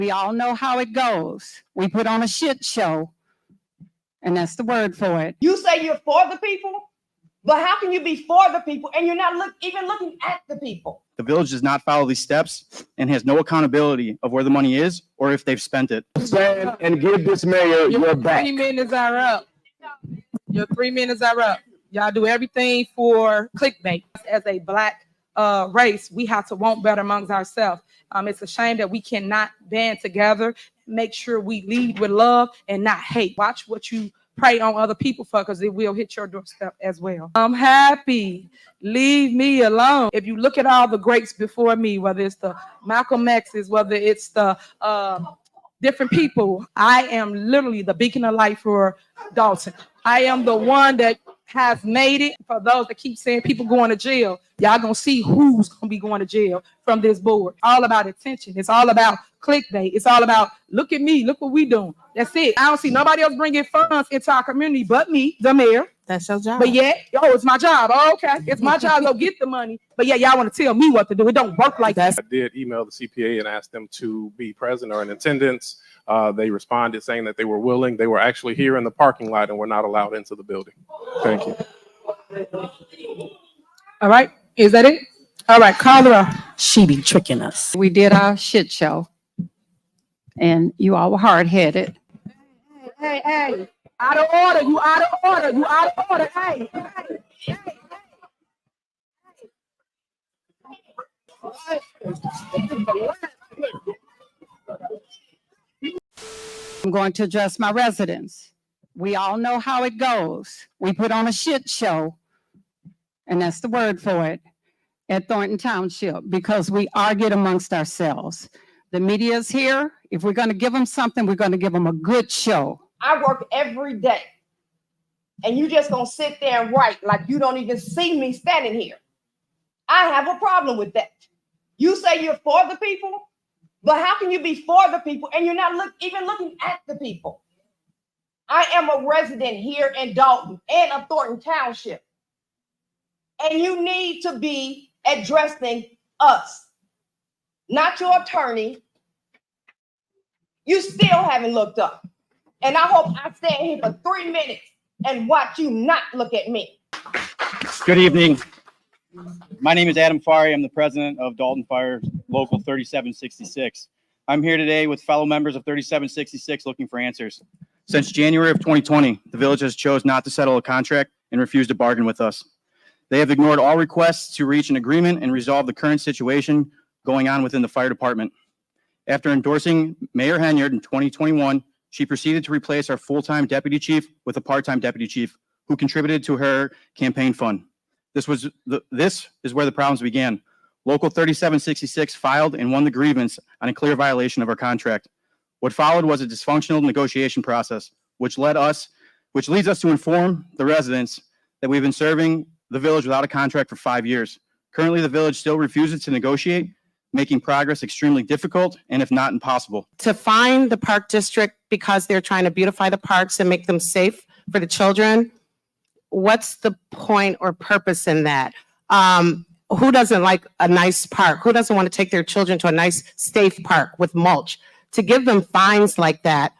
We all know how it goes. We put on a shit show, and that's the word for it. You say you're for the people, but how can you be for the people and you're not even looking at the people? The village does not follow these steps and has no accountability of where the money is or if they've spent it. Stand and give this mayor your back. 3 minutes are up. Your 3 minutes are up. Y'all do everything for clickbait. As a Black race, we have to want better amongst ourselves. It's a shame that we cannot band together, make sure we lead with love and not hate. Watch what you pray on other people for, because it will hit your doorstep as well. I'm happy. Leave me alone. If you look at all the greats before me, whether it's the Malcolm X's, whether it's the different people, I am literally the beacon of light for Dolton. I am the one that has made it. For those that keep saying people going to jail, y'all gonna see who's gonna be going to jail from this board. All about attention. It's all about clickbait. It's all about, look at me, look what we doing. That's it. I don't see nobody else bringing funds into our community but me, the mayor. That's your job. But yeah, it's my job. Oh, okay, it's my job to go get the money. But yeah, y'all want to tell me what to do. It don't work like that. I did email the CPA and ask them to be present or in attendance. They responded saying that they were willing. They were actually here in the parking lot and were not allowed into the building. Thank you. All right, is that it? All right, call her up. She be tricking us. We did our shit show, and you all were hard-headed. Hey, out of order. You out of order. You out of order. Hey. I'm going to address my residents. We all know how it goes. We put on a shit show, and that's the word for it, at Thornton Township, because we argued amongst ourselves. The media is here. If we're going to give them something, we're going to give them a good show. I work every day, and you just gonna sit there and write like you don't even see me standing here. I have a problem with that. You say you're for the people, but how can you be for the people and you're not even looking at the people? I am a resident here in Dolton and of Thornton Township, and you need to be addressing us, not your attorney. You still haven't looked up. And I hope I stand here for 3 minutes and watch you not look at me. Good evening. My name is Adam Fari. I'm the president of Dolton Fire Local 3766. I'm here today with fellow members of 3766 looking for answers. Since January of 2020, the village has chose not to settle a contract and refused to bargain with us. They have ignored all requests to reach an agreement and resolve the current situation going on within the fire department. After endorsing Mayor Henyard in 2021, she proceeded to replace our full-time deputy chief with a part-time deputy chief who contributed to her campaign fund. This is where the problems began. Local 3766 filed and won the grievance on a clear violation of our contract. What followed was a dysfunctional negotiation process, which leads us to inform the residents that we've been serving the village without a contract for 5 years. Currently, the village still refuses to negotiate, making progress extremely difficult and if not impossible. To find the park district because they're trying to beautify the parks and make them safe for the children, what's the point or purpose in that? Who doesn't like a nice park? Who doesn't want to take their children to a nice, safe park with mulch? To give them fines like that,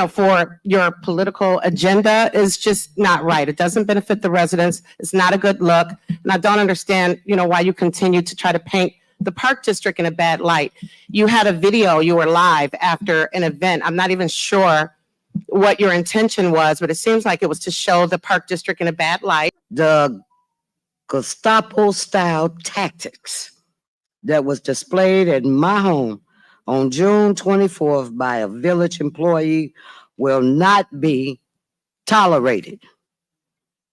for your political agenda is just not right. It doesn't benefit the residents. It's not a good look. And I don't understand, why you continue to try to paint the park district in a bad light. You had a video, you were live after an event. I'm not even sure what your intention was, but it seems like it was to show the park district in a bad light. The Gestapo-style tactics that was displayed at my home on June 24th by a village employee will not be tolerated.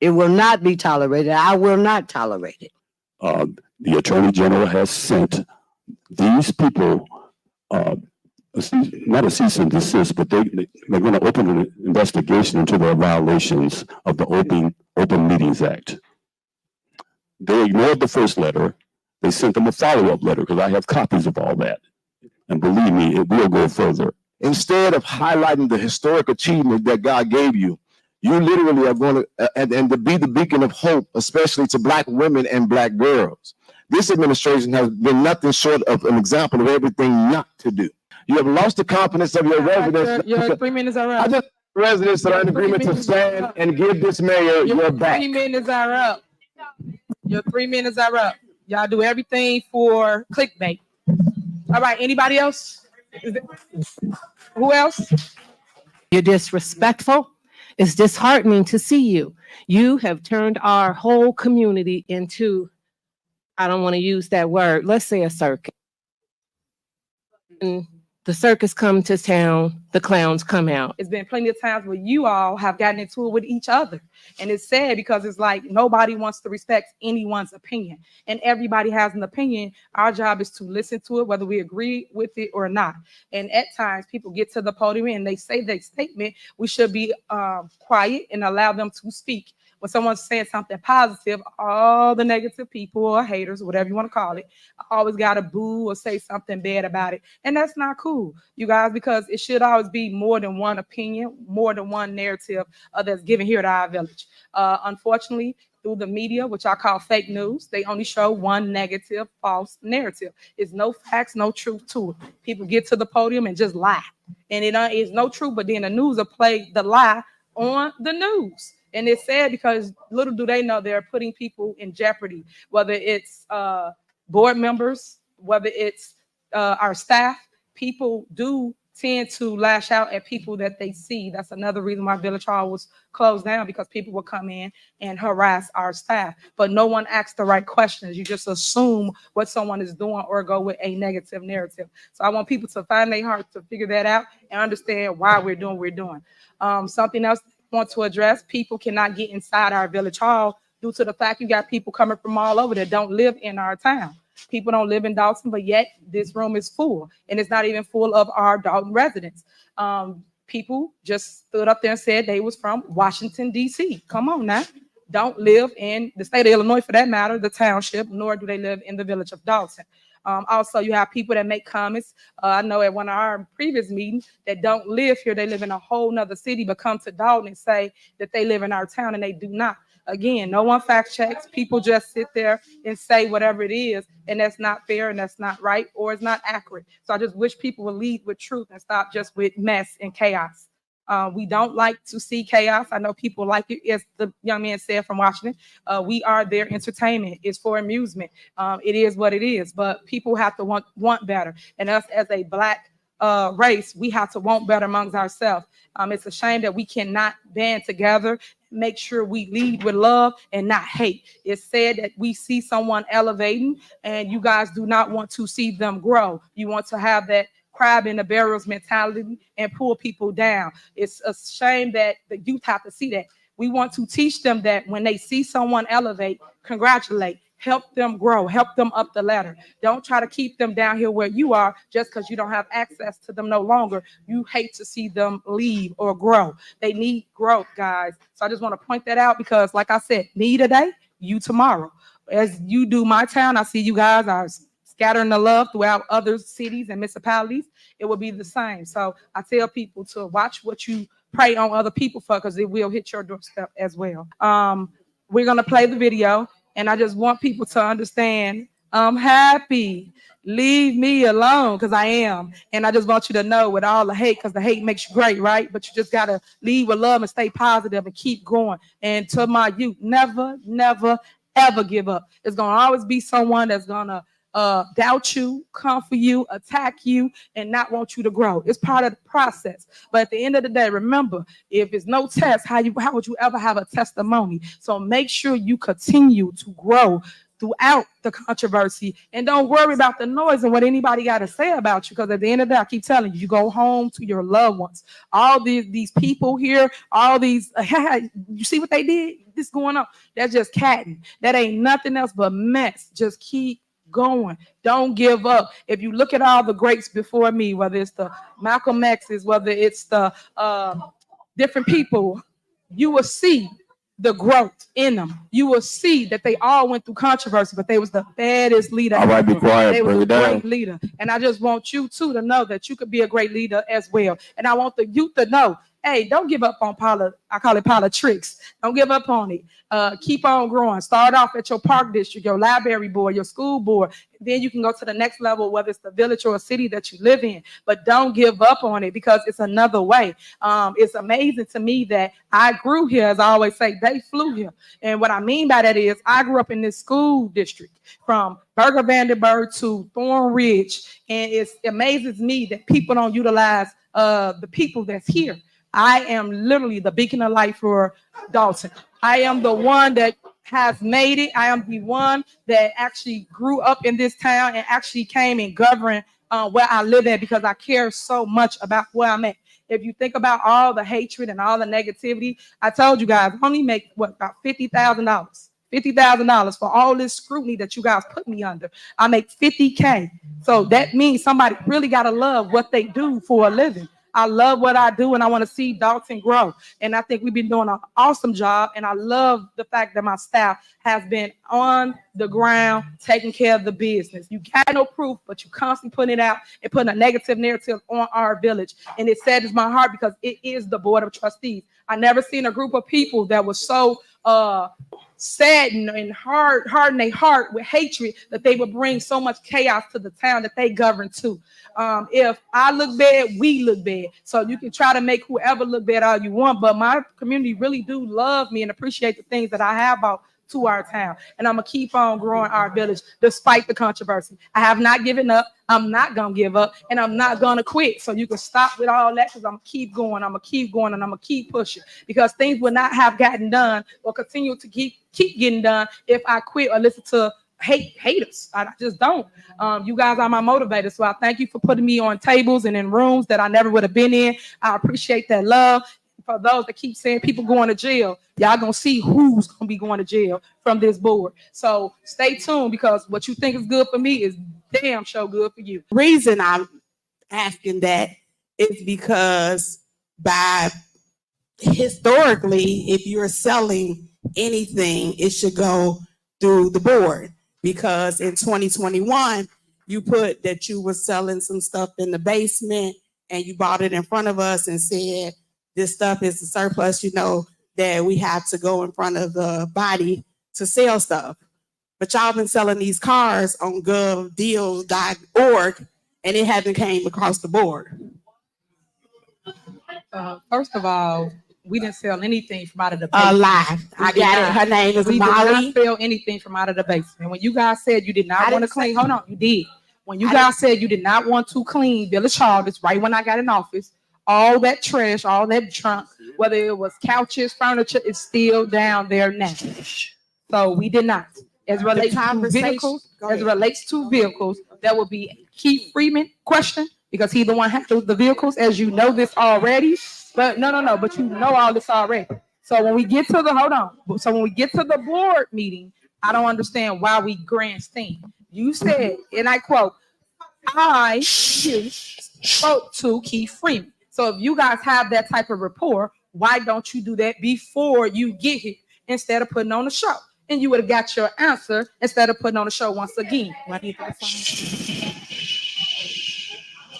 It will not be tolerated. I will not tolerate it. The Attorney General has sent these people, not a cease and desist, but they're going to open an investigation into their violations of the Open Meetings Act. They ignored the first letter. They sent them a follow-up letter because I have copies of all that. And believe me, it will go further. Instead of highlighting the historic achievement that God gave you, you literally are going to, and to be the beacon of hope, especially to Black women and Black girls. This administration has been nothing short of an example of everything not to do. You have lost the confidence of your residents. Your 3 minutes are I up. just residents that are in agreement to stand and give this mayor your back. 3 minutes are up. Your 3 minutes are up. Y'all do everything for clickbait. All right, anybody else? Who else? You're disrespectful. It's disheartening to see you. You have turned our whole community into, I don't want to use that word, let's say a circus. And the circus come to town, the clowns come out. It's been plenty of times where you all have gotten into it with each other. And it's sad because it's like nobody wants to respect anyone's opinion. And everybody has an opinion. Our job is to listen to it, whether we agree with it or not. And at times people get to the podium and they say their statement. We should be quiet and allow them to speak. When someone's saying something positive, all the negative people or haters, whatever you want to call it, always got to boo or say something bad about it. And that's not cool, you guys, because it should always be more than one opinion, more than one narrative that's given here at our village. Unfortunately, through the media, which I call fake news, they only show one negative, false narrative. It's no facts, no truth to it. People get to the podium and just lie. And it is no truth, but then the news will play the lie on the news. And it's sad because little do they know they're putting people in jeopardy, whether it's board members, whether it's our staff. People do tend to lash out at people that they see. That's another reason why Village Hall was closed down, because people would come in and harass our staff. But no one asks the right questions. You just assume what someone is doing or go with a negative narrative. So I want people to find their heart to figure that out and understand why we're doing what we're doing. Something else I want to address, people cannot get inside our Village Hall due to the fact you got people coming from all over that don't live in our town. People don't live in Dolton, but yet this room is full, and it's not even full of our Dolton residents. People just stood up there and said they was from Washington, D.C. Come on now. Don't live in the state of Illinois, for that matter, the township, nor do they live in the village of Dolton. Also, you have people that make comments. I know at one of our previous meetings that don't live here. They live in a whole nother city, but come to Dolton and say that they live in our town, and they do not. Again, no one fact checks. People just sit there and say whatever it is, and that's not fair, and that's not right, or it's not accurate. So I just wish people would lead with truth and stop just with mess and chaos. We don't like to see chaos. I know people like it, as the young man said from Washington. We are their entertainment. It's for amusement. It is what it is, but people have to want better. And us as a Black race, we have to want better amongst ourselves. It's a shame that we cannot band together, make sure we lead with love and not hate. It's said that we see someone elevating and you guys do not want to see them grow. You want to have that crab in the barrels mentality and pull people down. It's a shame that the youth have to see that. We want to teach them that when they see someone elevate, congratulate, help them grow, help them up the ladder. Don't try to keep them down here where you are just because you don't have access to them no longer. You hate to see them leave or grow. They need growth, guys. So I just want to point that out because, like I said, me today, you tomorrow. As you do my town, I see you guys are scattering the love throughout other cities and municipalities. It will be the same. So I tell people to watch what you pray on other people for, because it will hit your doorstep as well. We're going to play the video. And I just want people to understand I'm happy. Leave me alone, because I am. And I just want you to know, with all the hate, because the hate makes you great, right? But you just got to lead with love and stay positive and keep going. And to my youth, never, never, ever give up. There's going to always be someone that's going to doubt you, come for you, attack you, and not want you to grow. It's part of the process. But at the end of the day, remember, if it's no test, how would you ever have a testimony? So make sure you continue to grow throughout the controversy, and don't worry about the noise and what anybody got to say about you, because at the end of the day, I keep telling you, you go home to your loved ones. All these people here, all these, you see what they did? This going on. That's just catting. That ain't nothing else but mess. Just keep going. Don't give up. If you look at all the greats before me, whether it's the Malcolm X's, whether it's the different people, you will see the growth in them. You will see that they all went through controversy, but they was the baddest leader. All right, be quiet. They was Bring a it down. great leader. And I just want you too to know that you could be a great leader as well. And I want the youth to know, hey, don't give up on I call it politics. Don't give up on it. Keep on growing. Start off at your park district, your library board, your school board. Then you can go to the next level, whether it's the village or a city that you live in. But don't give up on it, because it's another way. It's amazing to me that I grew here, as I always say, they flew here. And what I mean by that is I grew up in this school district from Berger Vandenberg to Thorn Ridge. And it amazes me that people don't utilize the people that's here. I am literally the beacon of light for Dolton. I am the one that has made it. I am the one that actually grew up in this town and actually came and governed where I live at, because I care so much about where I'm at. If you think about all the hatred and all the negativity, I told you guys, I only make about $50,000. $50,000 for all this scrutiny that you guys put me under. I make $50K. So that means somebody really got to love what they do for a living. I love what I do, and I want to see Dolton grow. And I think we've been doing an awesome job. And I love the fact that my staff has been on the ground taking care of the business. You got no proof, but you constantly putting it out and putting a negative narrative on our village. And it saddens my heart, because it is the Board of Trustees. I never seen a group of people that was so saddened and harden their heart with hatred that they would bring so much chaos to the town that they govern to. If I look bad, we look bad. So you can try to make whoever look bad all you want, but my community really do love me and appreciate the things that I have about to our town. And I'm gonna keep on growing our village despite the controversy. I have not given up. I'm not gonna give up, and I'm not gonna quit. So you can stop with all that, because I'm gonna keep going. I'm gonna keep going, and I'm gonna keep pushing, because things would not have gotten done or continue to keep getting done if I quit or listen to haters. I just don't. You guys are my motivators. So I thank you for putting me on tables and in rooms that I never would have been in. I appreciate that love. For those that keep saying people going to jail, y'all gonna see who's gonna be going to jail from this board. So stay tuned, because what you think is good for me is damn sure good for you. Reason I'm asking that is because historically, if you're selling anything, it should go through the board, because in 2021, you put that you were selling some stuff in the basement and you bought it in front of us and said, this stuff is a surplus, you know, that we have to go in front of the body to sell stuff. But y'all been selling these cars on govdeals.org, and it hasn't came across the board. First of all, we didn't sell anything from out of the basement. Lie. I got it. Her name is We Molly. did not sell anything from out of the basement. When you guys said you did not want to clean, hold on, you did. When you guys said you did not want to clean Village Hall, that's right when I got in office, all that trash, all that junk, whether it was couches, furniture, is still down there now. So we did not. As relates to vehicles, that will be Keith Freeman question, because he the one handles the vehicles, as you know this already. But no, but you know all this already. So when we get to the board meeting, I don't understand why we grandstand. You said, and I quote, you spoke to Keith Freeman. So if you guys have that type of rapport, why don't you do that before you get here instead of putting on a show? And you would have got your answer instead of putting on a show once again.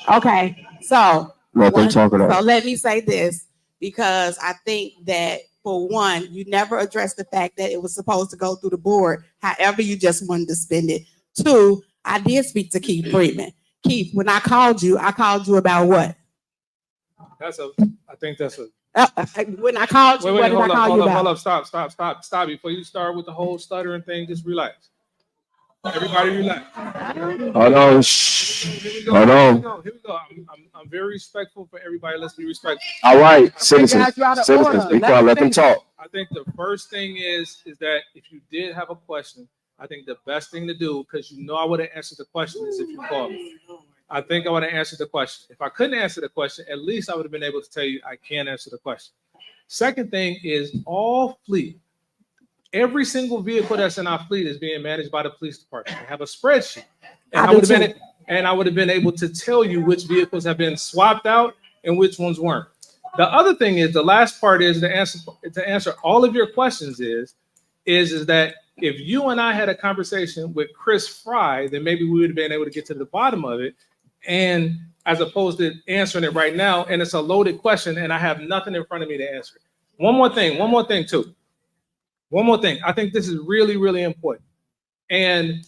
Okay, so let me say this, because I think that, for one, you never addressed the fact that it was supposed to go through the board. However, you just wanted to spend it. Two, I did speak to Keith Freeman. Keith, when I called you about what? When I called you, what did I call you about? Hold up, stop. Before you start with the whole stuttering thing, just relax. Everybody relax. Hold on. Here we go. I'm very respectful for everybody. Let's be respectful. All right, citizens, be quiet, let them talk. I think the first thing is that if you did have a question, I think the best thing to do, because you know I would have answered the question, is if you called me. I think I would have answered the question. If I couldn't answer the question, at least I would have been able to tell you I can't answer the question. Second thing is all fleet. Every single vehicle that's in our fleet is being managed by the police department. They have a spreadsheet. And I would have been able to tell you which vehicles have been swapped out and which ones weren't. The other thing is, the last part is to answer all of your questions is that if you and I had a conversation with Chris Fry, then maybe we would have been able to get to the bottom of it and as opposed to answering it right now, and it's a loaded question, and I have nothing in front of me to answer it. One more thing too. One more thing. I think this is really, really important. And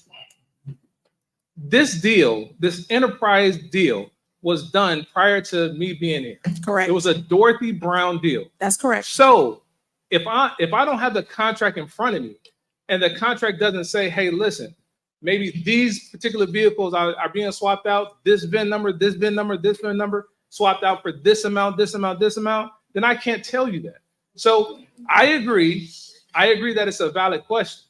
this deal, this enterprise deal, was done prior to me being here. Correct. It was a Dorothy Brown deal. That's correct. So if I don't have the contract in front of me, and the contract doesn't say, hey, listen, maybe these particular vehicles are being swapped out, this VIN number, this VIN number, this VIN number, swapped out for this amount, this amount, this amount, then I can't tell you that. So I agree that it's a valid question.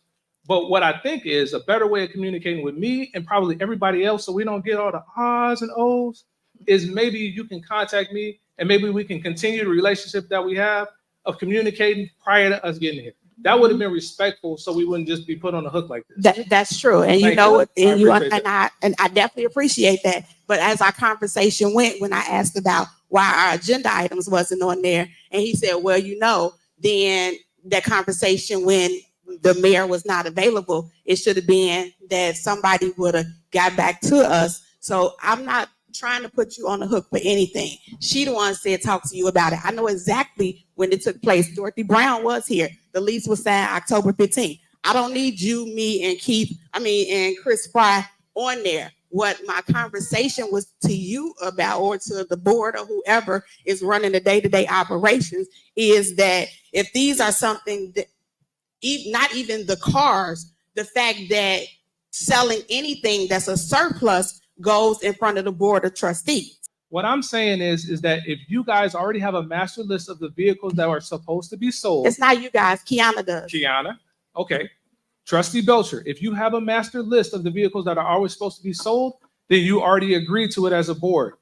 But what I think is a better way of communicating with me and probably everybody else, so we don't get all the ahs and ohs, is maybe you can contact me and maybe we can continue the relationship that we have of communicating prior to us getting here. That would have been respectful, so we wouldn't just be put on the hook like this. That's true, and you Thank know you. what? And you appreciate and I definitely appreciate that. But as our conversation went, when I asked about why our agenda items wasn't on there, and he said, "Well, you know," then that conversation when the mayor was not available, it should have been that somebody would have got back to us. So I'm not trying to put you on the hook for anything. She the one said talk to you about it. I know exactly when it took place. Dorothy Brown was here. The lease was signed October 15th. I don't need you, me, and and Chris Fry on there. What my conversation was to you about, or to the board or whoever is running the day-to-day operations, is that if these are something that not even the cars, the fact that selling anything that's a surplus goes in front of the board of trustees. What I'm saying is that if you guys already have a master list of the vehicles that are supposed to be sold. It's not you guys, Kiana does. Kiana, okay. Trustee Belcher, if you have a master list of the vehicles that are always supposed to be sold, then you already agreed to it as a board.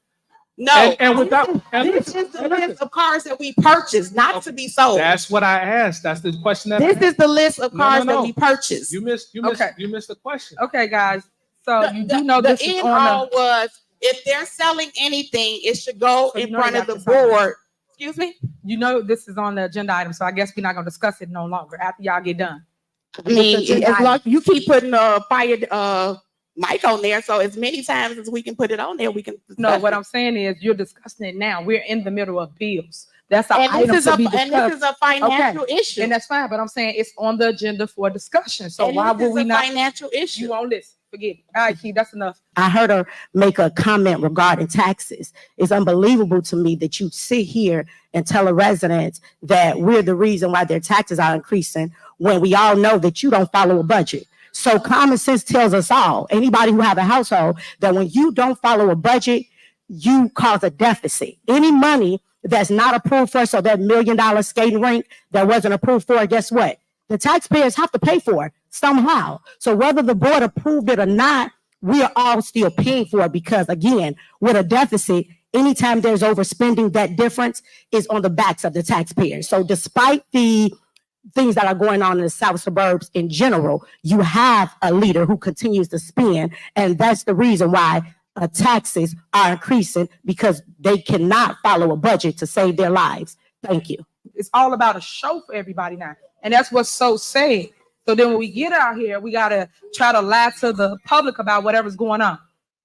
No, and without this is the list of cars that we purchased, not to be sold. That's what I asked. That's the question that this is the list of cars that we purchased. You missed the question. Okay, guys. So you do know the this is end on all was if they're selling anything, it should go in front of the board. Excuse me? You know this is on the agenda item, so I guess we're not gonna discuss it no longer after y'all get done. I mean, as long you keep putting fire mic on there, so as many times as we can put it on there, we can. No, what I'm saying is you're discussing it now. We're in the middle of bills. That's an and item this is to be discussed. And this is a financial issue, and that's fine. But I'm saying it's on the agenda for discussion. So why would we not? Financial issue. You won't listen. Forget it. All right, Keith, that's enough. I heard her make a comment regarding taxes. It's unbelievable to me that you sit here and tell a resident that we're the reason why their taxes are increasing when we all know that you don't follow a budget. So common sense tells us all, anybody who have a household, that when you don't follow a budget, you cause a deficit. Any money that's not approved for, so that $1 million skating rink that wasn't approved for, guess what? The taxpayers have to pay for it somehow. So whether the board approved it or not, we are all still paying for it because, again, with a deficit, anytime there's overspending, that difference is on the backs of the taxpayers. So despite the things that are going on in the South suburbs in general, you have a leader who continues to spend, and that's the reason why taxes are increasing, because they cannot follow a budget to save their lives. Thank you. It's all about a show for everybody now. And that's what's so sad. So then when we get out here, we got to try to lie to the public about whatever's going on.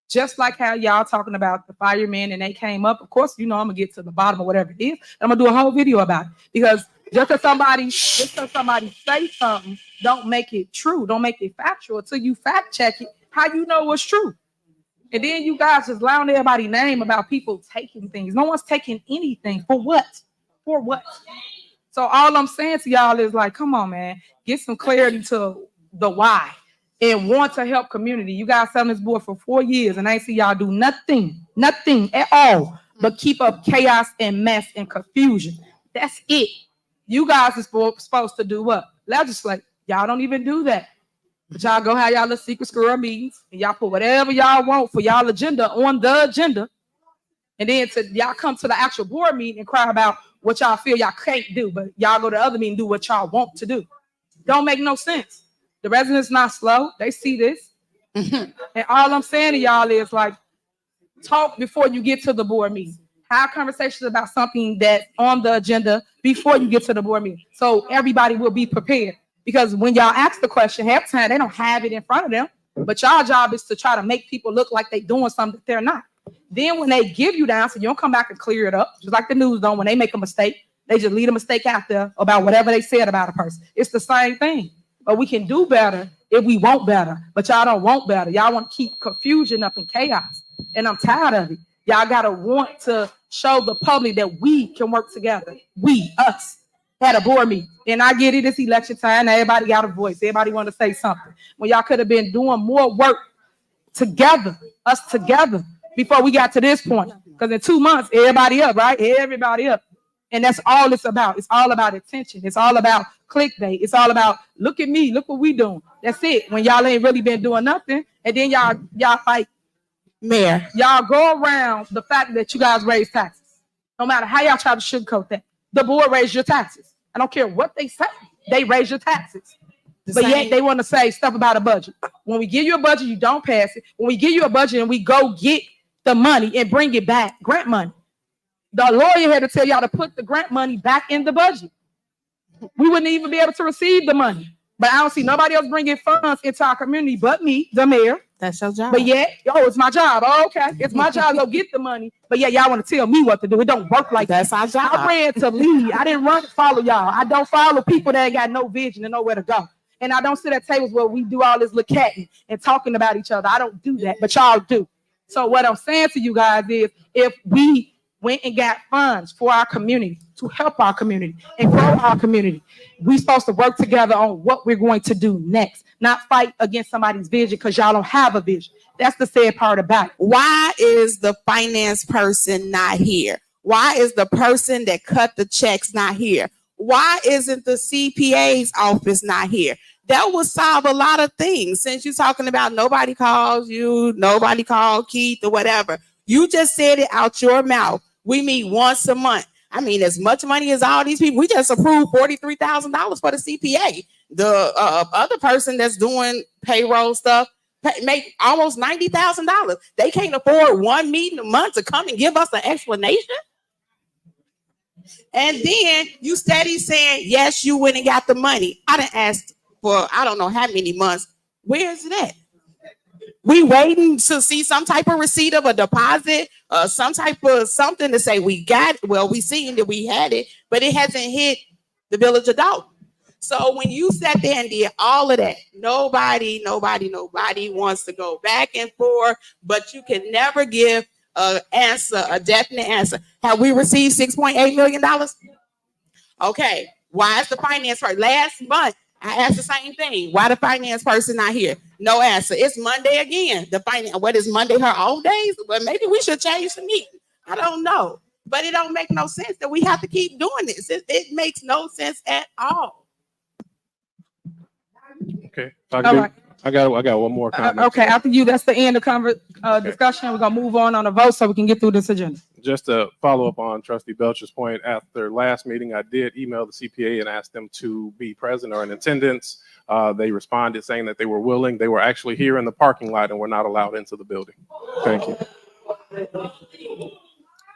Just like how y'all talking about the firemen and they came up. Of course, you know, I'm going to get to the bottom of whatever it is. I'm going to do a whole video about it. Because just because somebody say something, don't make it true. Don't make it factual until you fact check it. How you know what's true? And then you guys just lie on everybody's name about people taking things. No one's taking anything. For what? For what? So all I'm saying to y'all is like, come on, man, get some clarity to the why and want to help community. You guys sat on this board for 4 years and I ain't see y'all do nothing at all, but keep up chaos and mess and confusion. That's it. You guys are supposed to do what? Legislate. Y'all don't even do that. But y'all go have y'all little secret squirrel meetings and y'all put whatever y'all want for y'all agenda on the agenda. And then y'all come to the actual board meeting and cry about what y'all feel y'all can't do, but y'all go to the other meeting and do what y'all want to do. Don't make no sense. The residents not slow. They see this. And all I'm saying to y'all is like, talk before you get to the board meeting. Have conversations about something that's on the agenda before you get to the board meeting. So everybody will be prepared. Because when y'all ask the question, half the time they don't have it in front of them. But y'all job is to try to make people look like they're doing something that they're not. Then when they give you the answer, you don't come back and clear it up. Just like the news don't. When they make a mistake, they just leave a mistake out there about whatever they said about a person. It's the same thing. But we can do better if we want better. But y'all don't want better. Y'all want to keep confusion up and chaos. And I'm tired of it. Y'all got to want to show the public that we can work together. We, us, had a board meeting. And I get it, it's election time. Everybody got a voice. Everybody want to say something. When y'all could have been doing more work together, us together, before we got to this point. Because in 2 months, everybody up, right? Everybody up. And that's all it's about. It's all about attention. It's all about clickbait. It's all about, look at me, look what we doing. That's it. When y'all ain't really been doing nothing. And then y'all fight. Mayor, y'all go around the fact that you guys raise taxes. No matter how y'all try to sugarcoat that. The board raised your taxes. I don't care what they say. They raise your taxes. But yet they want to say stuff about a budget. When we give you a budget, you don't pass it. When we give you a budget and we go get the money and bring it back, grant money. The lawyer had to tell y'all to put the grant money back in the budget. We wouldn't even be able to receive the money. But I don't see nobody else bringing funds into our community but me, the mayor. That's your job. But yet, it's my job. Oh, okay. It's my job to go get the money. But yeah, y'all want to tell me what to do. It don't work like that. That's our job. I ran to lead. I didn't run to follow y'all. I don't follow people that ain't got no vision and nowhere to go. And I don't sit at tables where we do all this look catting and talking about each other. I don't do that, but y'all do. So what I'm saying to you guys is, if we went and got funds for our community, to help our community and grow our community, we supposed to work together on what we're going to do next, not fight against somebody's vision because y'all don't have a vision. That's the sad part about it. Why is the finance person not here? Why is the person that cut the checks not here? Why isn't the CPA's office not here? That would solve a lot of things. Since you're talking about nobody calls you, nobody called Keith or whatever. You just said it out your mouth. We meet once a month. I mean, as much money as all these people, we just approved $43,000 for the CPA. The other person that's doing payroll stuff make almost $90,000. They can't afford one meeting a month to come and give us an explanation. And then you steady saying, yes, you went and got the money. I done asked for, I don't know how many months. Where is it at? We waiting to see some type of receipt of a deposit, some type of something to say we got it. Well, we seen that we had it, but it hasn't hit the Village of Dolton. So when you sat there and did all of that, nobody wants to go back and forth, but you can never give an answer, a definite answer. Have we received $6.8 million? Okay. Why is the finance person? Last month, I asked the same thing. Why the finance person not here? No answer. It's Monday again. The finance, what is Monday, her off days? Well, maybe we should change the meeting. I don't know. But it don't make no sense that we have to keep doing this. It makes no sense at all. Okay. All right. I got one more comment. Okay, after you, that's the end of discussion. We're gonna move on a vote so we can get through this agenda. Just to follow up on Trustee Belcher's point, after last meeting, I did email the CPA and ask them to be present or in attendance. They responded saying that they were willing. They were actually here in the parking lot and were not allowed into the building. Thank you.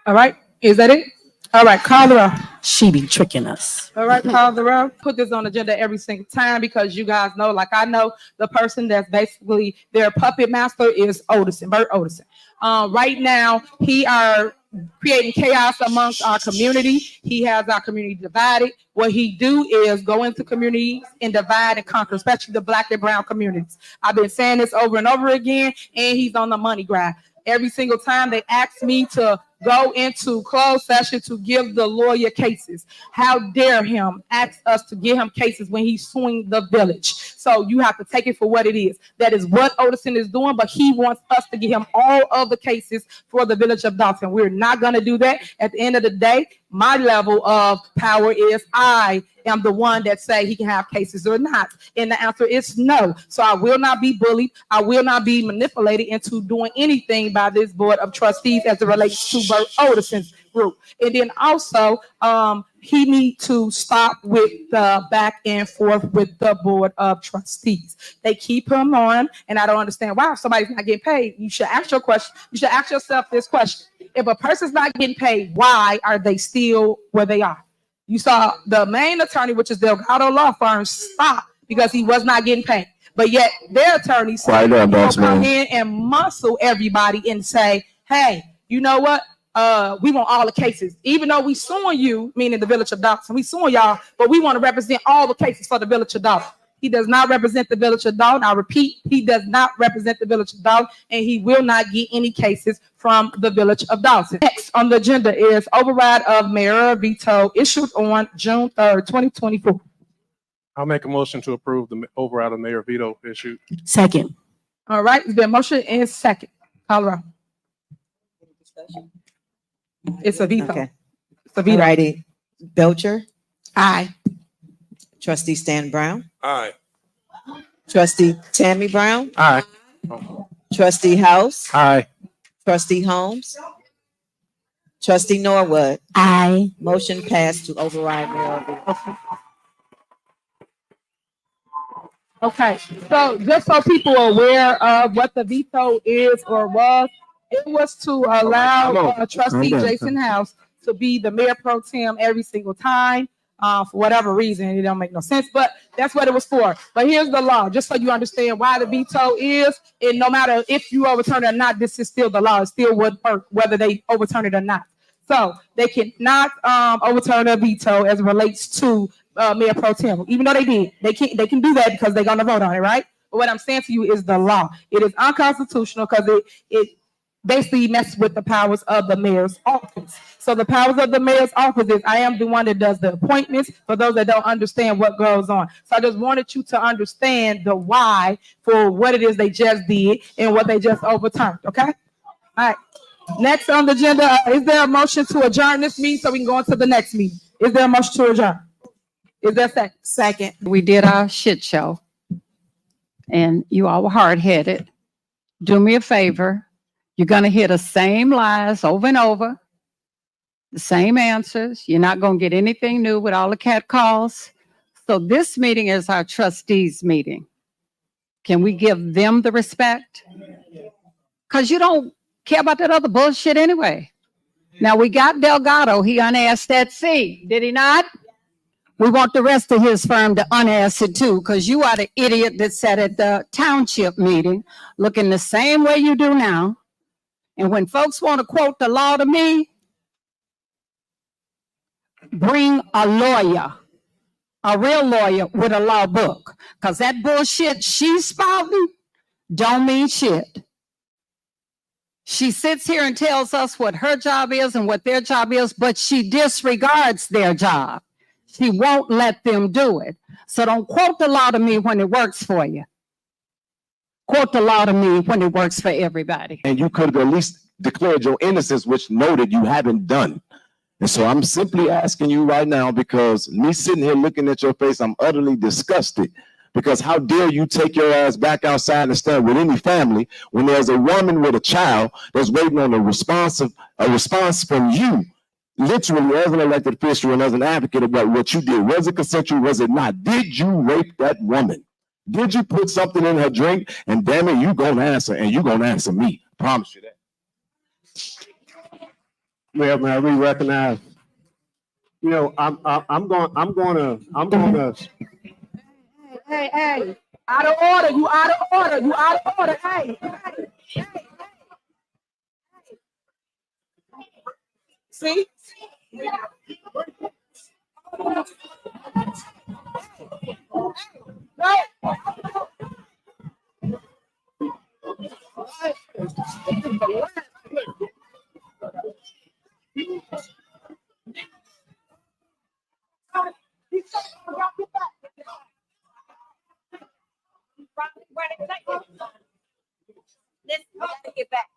All right, is that it? All right, call the roll. She be tricking us. All right, call the roll. Put this on the agenda every single time because you guys know, like I know, the person that's basically their puppet master is Odison, Bert Odison. Right now, he are creating chaos amongst our community. He has our community divided. What he do is go into communities and divide and conquer, especially the Black and brown communities. I've been saying this over and over again, and he's on the money grab. Every single time they ask me to go into closed session to give the lawyer cases. How dare him ask us to give him cases when he's suing the village? So you have to take it for what it is. That is what Odison is doing, but he wants us to give him all of the cases for the Village of Dolton. We're not going to do that. At the end of the day, my level of power is I am the one that say he can have cases or not. And the answer is no. So I will not be bullied. I will not be manipulated into doing anything by this board of trustees as it relates to Bert Odison's group. And then also, he needs to stop with the back and forth with the board of trustees. They keep him on, and I don't understand why. If somebody's not getting paid, you should ask your question. You should ask yourself this question. If a person's not getting paid, why are they still where they are? You saw the main attorney, which is Delgado Law Firm, stop because he was not getting paid. But yet their attorney said, come in and muscle everybody and say, hey, you know what? We want all the cases, even though we suing you, meaning the Village of Dolton. We suing y'all, but we want to represent all the cases for the Village of Dolton. He does not represent the Village of Dolton. I repeat, he does not represent the Village of Dolton, and he will not get any cases from the Village of Dolton. Next on the agenda is override of mayor veto issued on June 3rd, 2024. I'll make a motion to approve the override of mayor veto issue. Second. All right, there's been a motion and second. Colorado. It's a veto. Okay. It's a veto. Alrighty. Belcher, Aye. trustee Stan Brown, Aye. trustee Tammy Brown, Aye. trustee House, Aye. trustee Holmes, trustee Norwood. Aye. Motion passed to override mayor veto. Okay, so just so people are aware of what the veto is or was, it was to allow trustee Jason House to be the mayor pro tem every single time. For whatever reason, it don't make no sense, but that's what it was for. But here's the law, just so you understand why the veto is, and no matter if you overturn it or not, this is still the law. It still would work whether they overturn it or not. So they cannot overturn a veto as it relates to mayor pro tem, even though they did. They can do that because they're gonna vote on it, right? But what I'm saying to you is the law. It is unconstitutional because it basically messes with the powers of the mayor's office. So the powers of the mayor's office is I am the one that does the appointments for those that don't understand what goes on. So I just wanted you to understand the why for what it is they just did and what they just overturned. Okay. All right. Next on the agenda, is there a motion to adjourn this meeting so we can go into the next meeting? Is there a motion to adjourn? Is there a second? Second. We did our shit show, and you all were hard-headed. Do me a favor. You're going to hear the same lies over and over, the same answers. You're not going to get anything new with all the cat calls. So this meeting is our trustees meeting. Can we give them the respect? Because you don't care about that other bullshit anyway. Now, we got Delgado. He unasked that C, did he not? We want the rest of his firm to unask it too, because you are the idiot that sat at the township meeting looking the same way you do now. And when folks want to quote the law to me, bring a lawyer, a real lawyer with a law book, because that bullshit she's spouting don't mean shit. She sits here and tells us what her job is and what their job is, but she disregards their job. She won't let them do it. So don't quote the law to me when it works for you. Quote the law to me when it works for everybody. And you could have at least declared your innocence, which noted you haven't done. And so I'm simply asking you right now, because me sitting here looking at your face, I'm utterly disgusted. Because how dare you take your ass back outside and stand with any family when there's a woman with a child that's waiting on a response from you, literally as an elected official and as an advocate about what you did. Was it consensual? Was it not? Did you rape that woman? Did you put something in her drink? And damn it, you gonna answer, and you gonna answer me. I promise you that. Well, may I re-recognize? You know, I'm gonna. Hey, out of order, you out of order, you out of order, hey. See? Get back.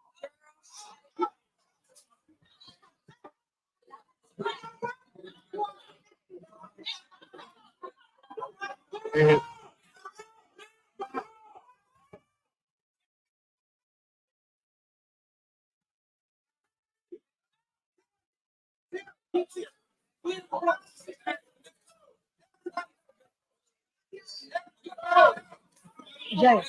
Jay.